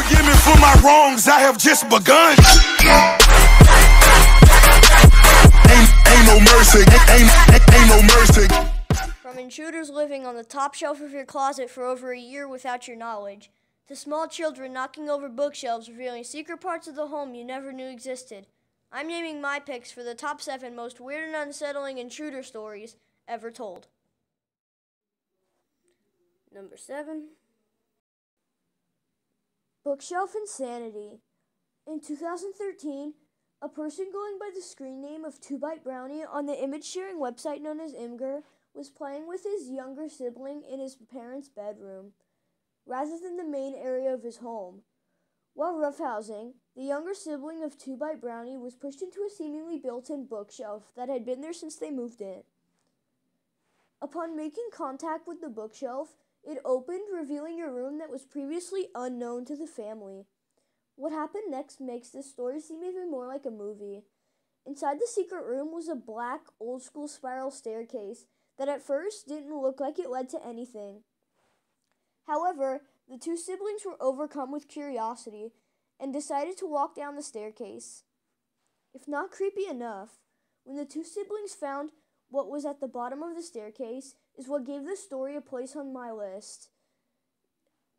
Forgive me for my wrongs, I have just begun. Ain't no mercy, ain't no mercy. From intruders living on the top shelf of your closet for over a year without your knowledge, to small children knocking over bookshelves revealing secret parts of the home you never knew existed, I'm naming my picks for the top 7 most weird and unsettling intruder stories ever told. Number 7. Bookshelf Insanity. In 2013, a person going by the screen name of 2Bite Brownie on the image-sharing website known as Imgur was playing with his younger sibling in his parents' bedroom, rather than the main area of his home. While roughhousing, the younger sibling of 2Bite Brownie was pushed into a seemingly built-in bookshelf that had been there since they moved in. Upon making contact with the bookshelf, it opened, revealing a room that was previously unknown to the family. What happened next makes this story seem even more like a movie. Inside the secret room was a black, old-school spiral staircase that at first didn't look like it led to anything. However, the two siblings were overcome with curiosity and decided to walk down the staircase. If not creepy enough, when the two siblings found what was at the bottom of the staircase is what gave the story a place on my list.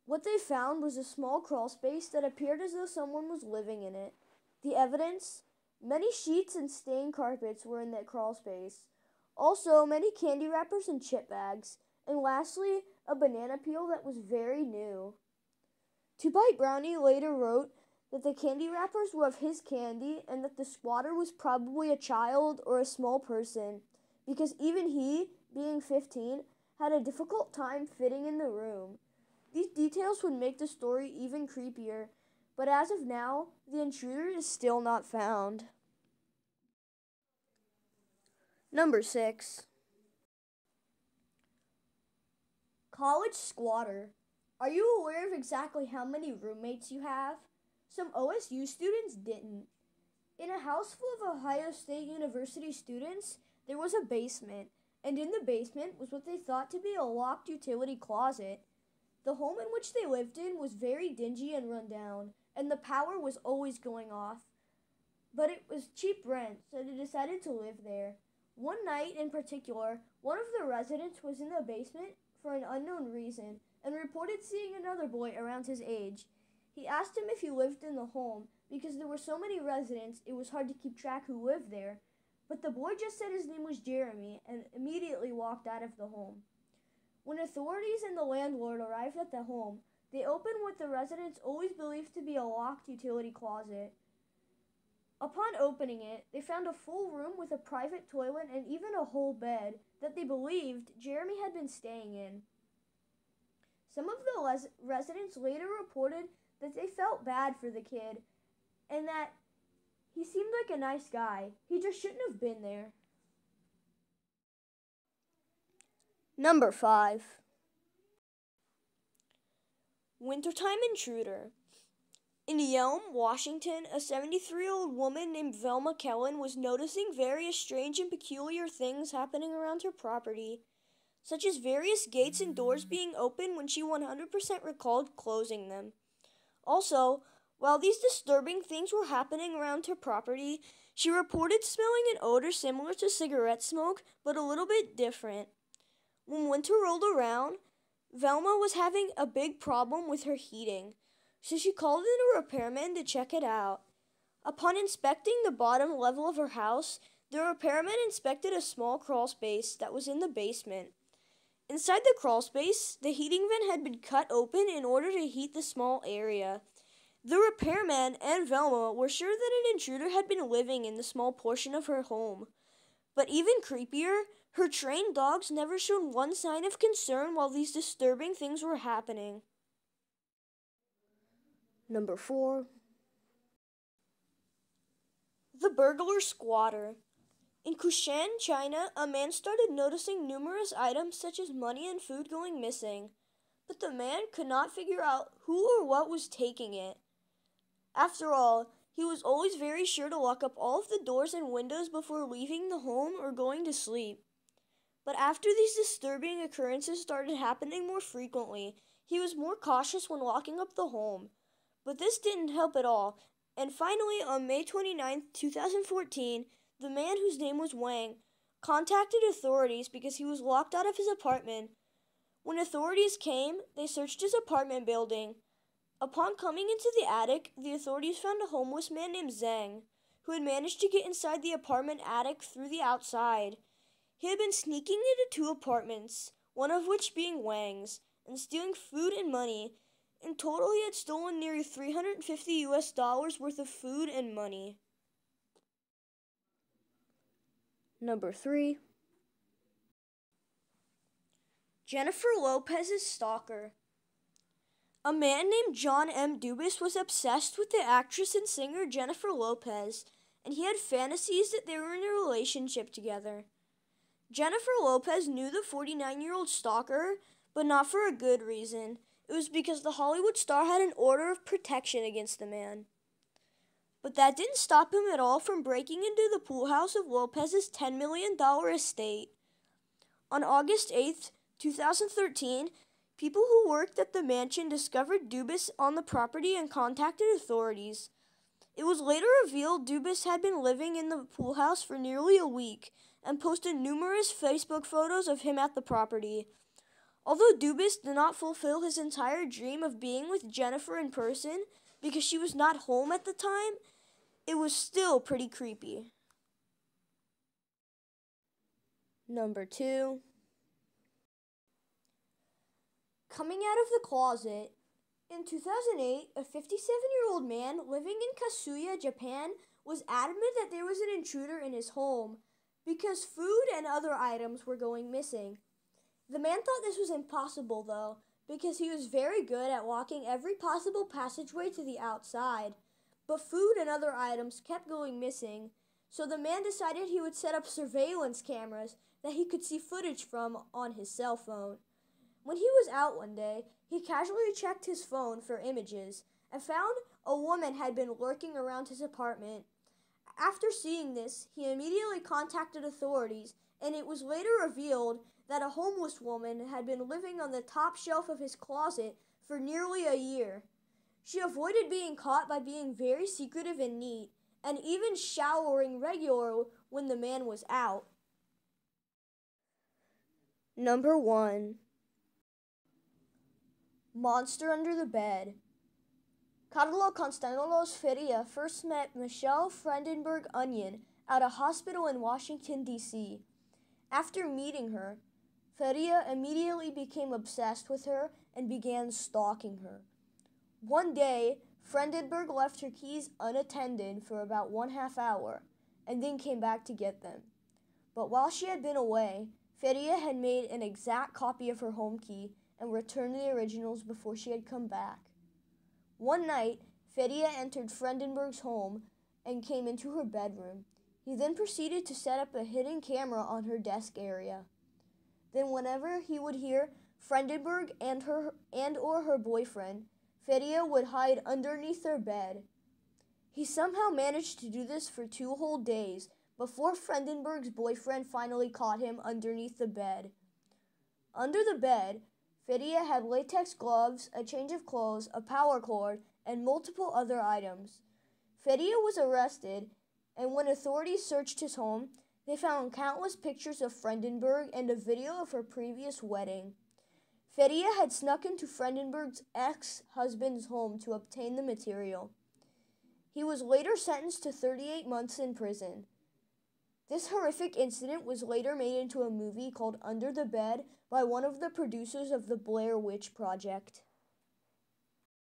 What they found was a small crawl space that appeared as though someone was living in it. The evidence? Many sheets and stained carpets were in that crawl space. Also, many candy wrappers and chip bags. And lastly, a banana peel that was very new. 2Bite Brownie later wrote that the candy wrappers were of his candy and that the squatter was probably a child or a small person, because even he, being 15, had a difficult time fitting in the room. These details would make the story even creepier, but as of now, the intruder is still not found. Number 6. College Squatter. Are you aware of exactly how many roommates you have? Some OSU students didn't. In a house full of Ohio State University students, there was a basement, and in the basement was what they thought to be a locked utility closet. The home in which they lived in was very dingy and run down, and the power was always going off. But it was cheap rent, so they decided to live there. One night in particular, one of the residents was in the basement for an unknown reason and reported seeing another boy around his age. He asked him if he lived in the home because there were so many residents it was hard to keep track who lived there, but the boy just said his name was Jeremy and immediately walked out of the home. When authorities and the landlord arrived at the home, they opened what the residents always believed to be a locked utility closet. Upon opening it, they found a full room with a private toilet and even a whole bed that they believed Jeremy had been staying in. Some of the residents later reported that they felt bad for the kid and that he seemed like a nice guy. He just shouldn't have been there. Number 5. Wintertime Intruder. In Yelm, Washington, a 73-year-old woman named Velma Kellen was noticing various strange and peculiar things happening around her property, such as various gates and doors being open when she 100% recalled closing them. Also, while these disturbing things were happening around her property, she reported smelling an odor similar to cigarette smoke, but a little bit different. When winter rolled around, Velma was having a big problem with her heating, so she called in a repairman to check it out. Upon inspecting the bottom level of her house, the repairman inspected a small crawl space that was in the basement. Inside the crawl space, the heating vent had been cut open in order to heat the small area. The repairman and Velma were sure that an intruder had been living in the small portion of her home. But even creepier, her trained dogs never showed one sign of concern while these disturbing things were happening. Number 4. The Burglar Squatter. In Kushan, China, a man started noticing numerous items such as money and food going missing, but the man could not figure out who or what was taking it. After all, he was always very sure to lock up all of the doors and windows before leaving the home or going to sleep. But after these disturbing occurrences started happening more frequently, he was more cautious when locking up the home. But this didn't help at all, and finally on May 29, 2014, the man whose name was Wang contacted authorities because he was locked out of his apartment. When authorities came, they searched his apartment building. Upon coming into the attic, the authorities found a homeless man named Zhang, who had managed to get inside the apartment attic through the outside. He had been sneaking into 2 apartments, one of which being Wang's, and stealing food and money. In total, he had stolen nearly $350 worth of food and money. Number 3. Jennifer Lopez's Stalker. A man named John M. Dubus was obsessed with the actress and singer Jennifer Lopez, and he had fantasies that they were in a relationship together. Jennifer Lopez knew the 49-year-old stalker, but not for a good reason. It was because the Hollywood star had an order of protection against the man. But that didn't stop him at all from breaking into the pool house of Lopez's $10 million estate. On August 8th, 2013, people who worked at the mansion discovered Dubus on the property and contacted authorities. It was later revealed Dubus had been living in the pool house for nearly a week and posted numerous Facebook photos of him at the property. Although Dubus did not fulfill his entire dream of being with Jennifer in person because she was not home at the time, it was still pretty creepy. Number 2. Coming out of the closet. In 2008, a 57-year-old man living in Kasuya, Japan, was adamant that there was an intruder in his home because food and other items were going missing. The man thought this was impossible, though, because he was very good at walking every possible passageway to the outside. But food and other items kept going missing, so the man decided he would set up surveillance cameras that he could see footage from on his cell phone. When he was out one day, he casually checked his phone for images and found a woman had been lurking around his apartment. After seeing this, he immediately contacted authorities, and it was later revealed that a homeless woman had been living on the top shelf of his closet for nearly a year. She avoided being caught by being very secretive and neat, and even showering regularly when the man was out. Number 1. Monster Under the Bed. Carlo Constantino's Feria first met Michelle Fredenberg Onion at a hospital in Washington, D.C. After meeting her, Feria immediately became obsessed with her and began stalking her. One day, Fredenberg left her keys unattended for about 1/2 hour and then came back to get them. But while she had been away, Feria had made an exact copy of her home key and returned the originals before she had come back. One night, Feria entered Fredenberg's home and came into her bedroom. He then proceeded to set up a hidden camera on her desk area. Then whenever he would hear Fredenberg and or her boyfriend, Feria would hide underneath their bed. He somehow managed to do this for 2 whole days before Fredenberg's boyfriend finally caught him underneath the bed. Under the bed, Feria had latex gloves, a change of clothes, a power cord, and multiple other items. Feria was arrested, and when authorities searched his home, they found countless pictures of Fredenberg and a video of her previous wedding. Feria had snuck into Fredenberg's ex-husband's home to obtain the material. He was later sentenced to 38 months in prison. This horrific incident was later made into a movie called Under the Bed by one of the producers of the Blair Witch Project.